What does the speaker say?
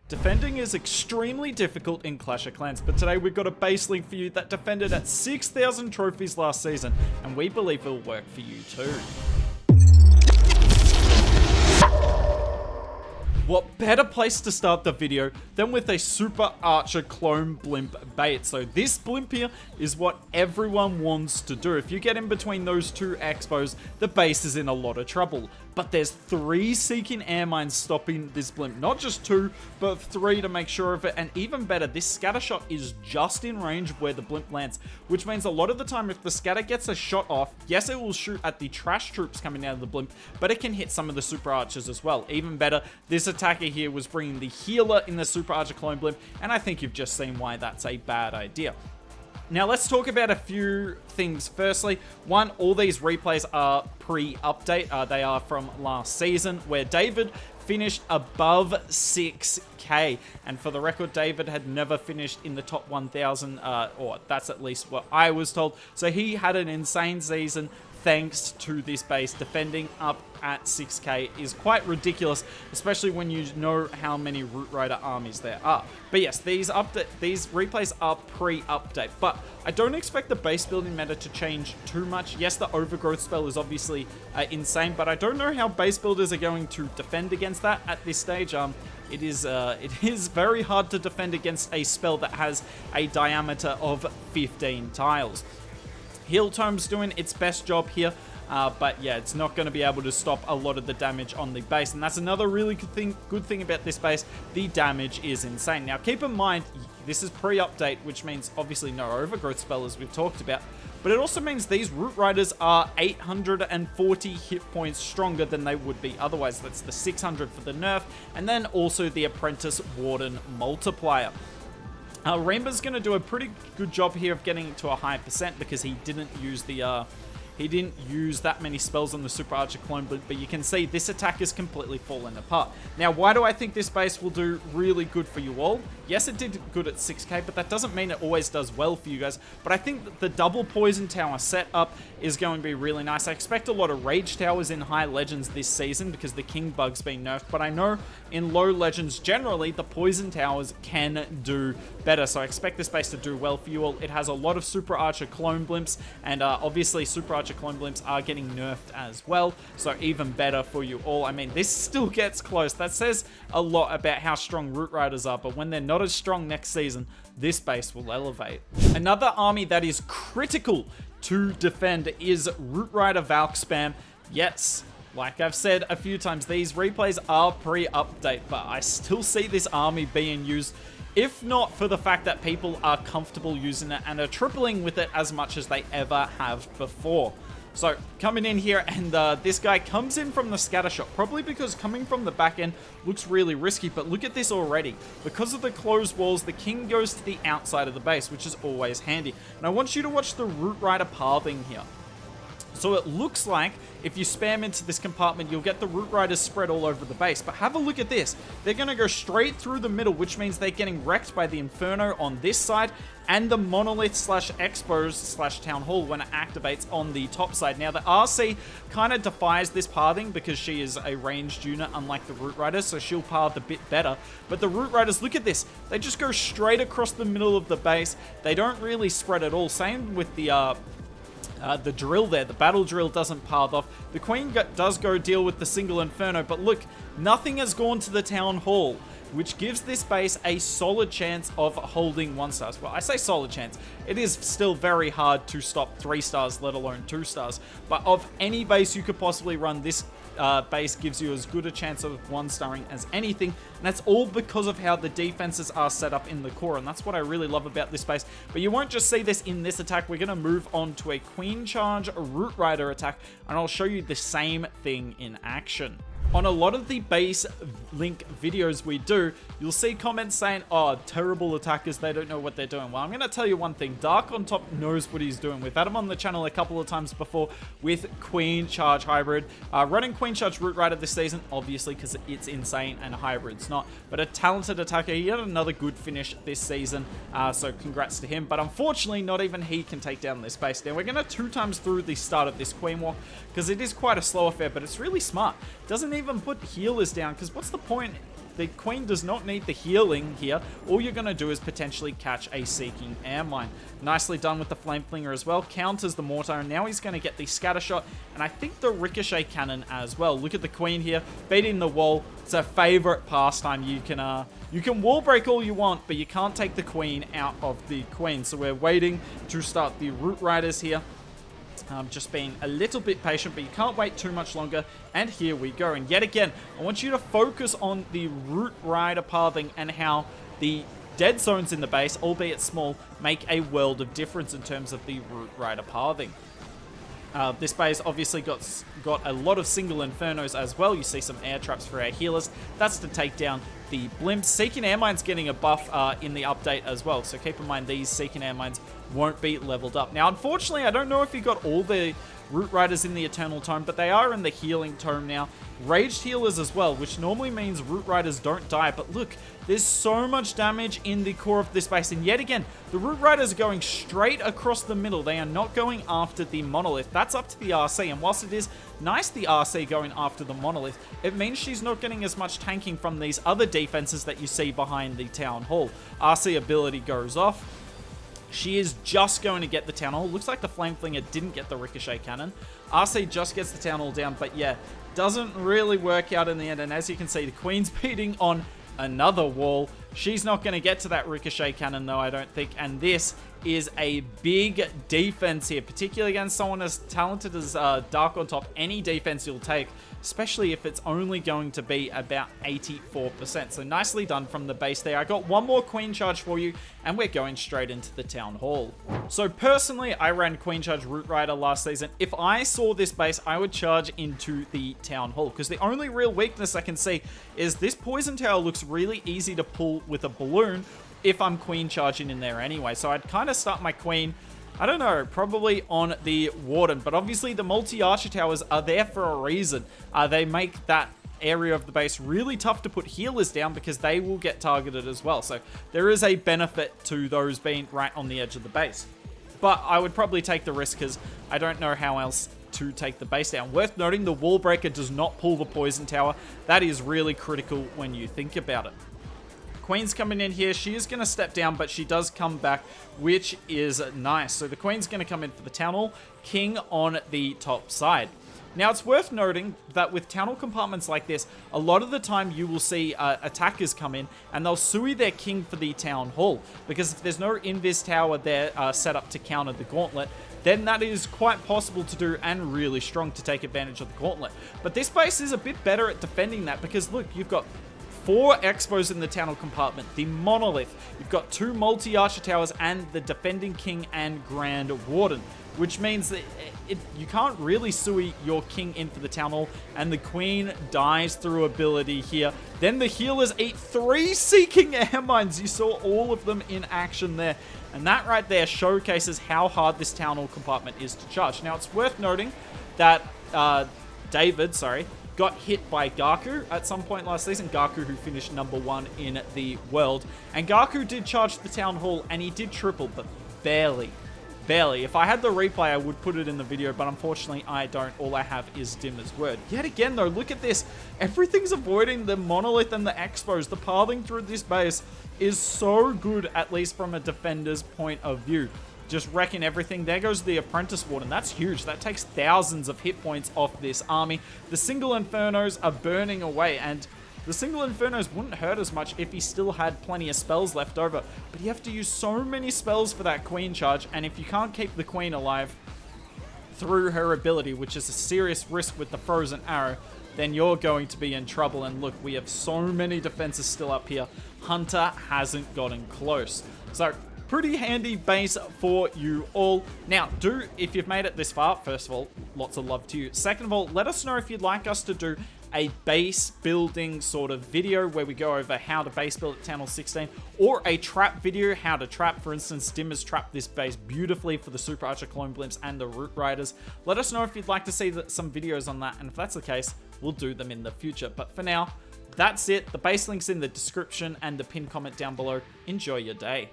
Defending is extremely difficult in Clash of Clans, but today we've got a base link for you that defended at 6,000 trophies last season, and we believe it'll work for you too. What better place to start the video than with a Super Archer clone blimp bait? So this blimp here is what everyone wants to do. If you get in between those two expos, the base is in a lot of trouble. But there's 3 seeking air mines stopping this blimp. Not just 2, but 3 to make sure of it. And even better, this scatter shot is just in range of where the blimp lands, which means a lot of the time if the scatter gets a shot off, yes, it will shoot at the trash troops coming out of the blimp, but it can hit some of the Super Archers as well. Even better, this attacker here was bringing the healer in the Super Archer clone blimp, and I think you've just seen why that's a bad idea. Now let's talk about a few things. Firstly, one, all these replays are pre-update. They are from last season where David finished above 6k, and for the record, David had never finished in the top 1,000, or that's at least what I was told. So he had an insane season thanks to this base. Defending up at 6k is quite ridiculous, especially when you know how many Root Rider armies there are. But yes, these replays are pre-update, but I don't expect the base building meta to change too much. Yes, the overgrowth spell is obviously insane, but I don't know how base builders are going to defend against that at this stage. It is very hard to defend against a spell that has a diameter of 15 tiles. Heal Tome's doing its best job here, but yeah, it's not going to be able to stop a lot of the damage on the base, and that's another really good thing about this base. The damage is insane. Now, keep in mind, this is pre-update, which means obviously no overgrowth spell, as we've talked about, but it also means these Root Riders are 840 hit points stronger than they would be otherwise. That's the 600 for the nerf, and then also the Apprentice Warden multiplier. Rainbow's going to do a pretty good job here of getting to a high percent because he didn't use that many spells on the Super Archer clone, but you can see this attack is completely fallen apart. Now, why do I think this base will do really good for you all? Yes, it did good at 6k, but that doesn't mean it always does well for you guys. But I think that the double poison tower setup is going to be really nice. I expect a lot of rage towers in high legends this season because the king bug's been nerfed, but I know in low legends generally the poison towers can do better, so I expect this base to do well for you all. It has a lot of Super Archer clone blimps, and obviously Super Archer clone blimps are getting nerfed as well, so even better for you all. I mean, this still gets close. That says a lot about how strong Root Riders are, but when they're not as strong next season, this base will elevate. Another army that is critical to defend is Root Rider Valk spam. Yes, like I've said a few times, these replays are pre-update, but I still see this army being used, if not for the fact that people are comfortable using it and are tripling with it as much as they ever have before. So coming in here, and this guy comes in from the scatter shot, probably because coming from the back end looks really risky, but look at this already. Because of the closed walls, the king goes to the outside of the base, which is always handy. And I want you to watch the Root Rider pathing here. So it looks like if you spam into this compartment, you'll get the Root Riders spread all over the base. But have a look at this. They're going to go straight through the middle, which means they're getting wrecked by the Inferno on this side and the Monolith slash Expos slash Town Hall when it activates on the top side. Now, the RC kind of defies this pathing because she is a ranged unit, unlike the Root Riders, so she'll path a bit better. But the Root Riders, look at this. They just go straight across the middle of the base. They don't really spread at all. Same with the drill there. The battle drill doesn't path off. The queen does go deal with the single Inferno, but look, nothing has gone to the town hall, which gives this base a solid chance of holding 1 stars. Well, I say solid chance. It is still very hard to stop 3 stars, let alone 2 stars. But of any base you could possibly run, this base gives you as good a chance of 1-starring as anything, and that's all because of how the defenses are set up in the core, and that's what I really love about this base. But you won't just see this in this attack. We're going to move on to a Queen Charge Root Rider attack, and I'll show you the same thing in action. On a lot of the base link videos we do, you'll see comments saying, oh, terrible attackers, they don't know what they're doing. Well, I'm going to tell you one thing. Dark on top knows what he's doing. We've had him on the channel a couple of times before with Queen Charge Hybrid. Running Queen Charge Root Rider this season, obviously, because it's insane and Hybrid's not. But a talented attacker. He had another good finish this season, so congrats to him. But unfortunately, not even he can take down this base. Now, we're going to 2 times through the start of this Queen Walk, because it is quite a slow affair, but it's really smart. Doesn't even put healers down, because what's the point the Queen does not need the healing here. All you're going to do is potentially catch a Seeking Air Mine. Nicely done with the Flame Flinger as well. Counters the Mortar, and now he's going to get the Scatter Shot, and I think the Ricochet Cannon as well. Look at the Queen here, beating the wall. It's a favorite pastime. You can wall break all you want, but you can't take the Queen out of the Queen. So we're waiting to start the Root Riders here. Just being a little bit patient, but you can't wait too much longer. And here we go. And yet again, I want you to focus on the Root Rider pathing and how the dead zones in the base, albeit small, make a world of difference in terms of the Root Rider pathing. This base obviously got a lot of single Infernos as well. You see some air traps for our healers. That's to take down the Blimps. Seeking Air Mine's getting a buff in the update as well, so keep in mind these Seeking Air Mines won't be leveled up. Now, unfortunately, I don't know if you got all the Root Riders in the Eternal Tome, but they are in the Healing Tome now. Raged Healers as well, which normally means Root Riders don't die, but look, there's so much damage in the core of this base, and yet again, the Root Riders are going straight across the middle. They are not going after the Monolith. That's up to the RC, and whilst it is nice the RC going after the Monolith, it means she's not getting as much tanking from these other defenses that you see behind the Town Hall. RC ability goes off. She is just going to get the Town Hall. Looks like the Flame Flinger didn't get the Ricochet Cannon. RC just gets the Town Hall down, but yeah, doesn't really work out in the end. And as you can see, the Queen's beating on another wall. She's not going to get to that Ricochet Cannon though, I don't think. And this is a big defense here, particularly against someone as talented as Dark on top. Any defense you'll take, especially if it's only going to be about 84%. So nicely done from the base there. I got one more Queen Charge for you, and we're going straight into the Town Hall. So personally, I ran Queen Charge Root Rider last season. If I saw this base, I would charge into the Town Hall, because the only real weakness I can see is this Poison Tower looks really easy to pull with a balloon if I'm Queen Charging in there anyway. So I'd kind of start my Queen, I don't know, probably on the Warden, but obviously the multi-archer towers are there for a reason. They make that area of the base really tough to put healers down because they will get targeted as well. So there is a benefit to those being right on the edge of the base. But I would probably take the risk because I don't know how else to take the base down. Worth noting, the Wall Breaker does not pull the Poison Tower. That is really critical when you think about it. Queen's coming in here. She is going to step down, but she does come back, which is nice. So the Queen's going to come in for the Town Hall, King on the top side. Now, it's worth noting that with Town Hall compartments like this, a lot of the time you will see attackers come in and they'll sui their King for the Town Hall, because if there's no Invis tower there set up to counter the Gauntlet, then that is quite possible to do and really strong to take advantage of the Gauntlet. But this base is a bit better at defending that because, look, you've got 4 Expos in the Town Hall compartment, the Monolith, you've got 2 multi-archer towers, and the defending King and Grand Warden, which means that you can't really sui your King in for the Town Hall, and the Queen dies through ability here. Then the healers eat 3 Seeking Air Mines. You saw all of them in action there, and that right there showcases how hard this Town Hall compartment is to charge. Now, it's worth noting that David got hit by Gaku at some point last season. Gaku, who finished #1 in the world. And Gaku did charge the Town Hall, and he did triple, but barely. Barely. If I had the replay, I would put it in the video, but unfortunately I don't. All I have is Dima's word. Yet again, though, look at this. Everything's avoiding the Monolith and the Expos. The pathing through this base is so good, at least from a defender's point of view. Just wrecking everything. There goes the Apprentice Warden. That's huge. That takes thousands of hit points off this army. The single Infernos are burning away, and the single Infernos wouldn't hurt as much if he still had plenty of spells left over. But you have to use so many spells for that Queen charge, and if you can't keep the Queen alive through her ability, which is a serious risk with the Frozen Arrow, then you're going to be in trouble. And look, we have so many defenses still up here. Hunter hasn't gotten close. So pretty handy base for you all. Now, if you've made it this far, first of all, lots of love to you. Second of all, let us know if you'd like us to do a base building sort of video where we go over how to base build at Town Hall 16, or a trap video, how to trap. For instance, Dim has trapped this base beautifully for the Super Archer Clone Blimps and the Root Riders. Let us know if you'd like to see some videos on that, and if that's the case, we'll do them in the future. But for now, that's it. The base link's in the description and the pinned comment down below. Enjoy your day.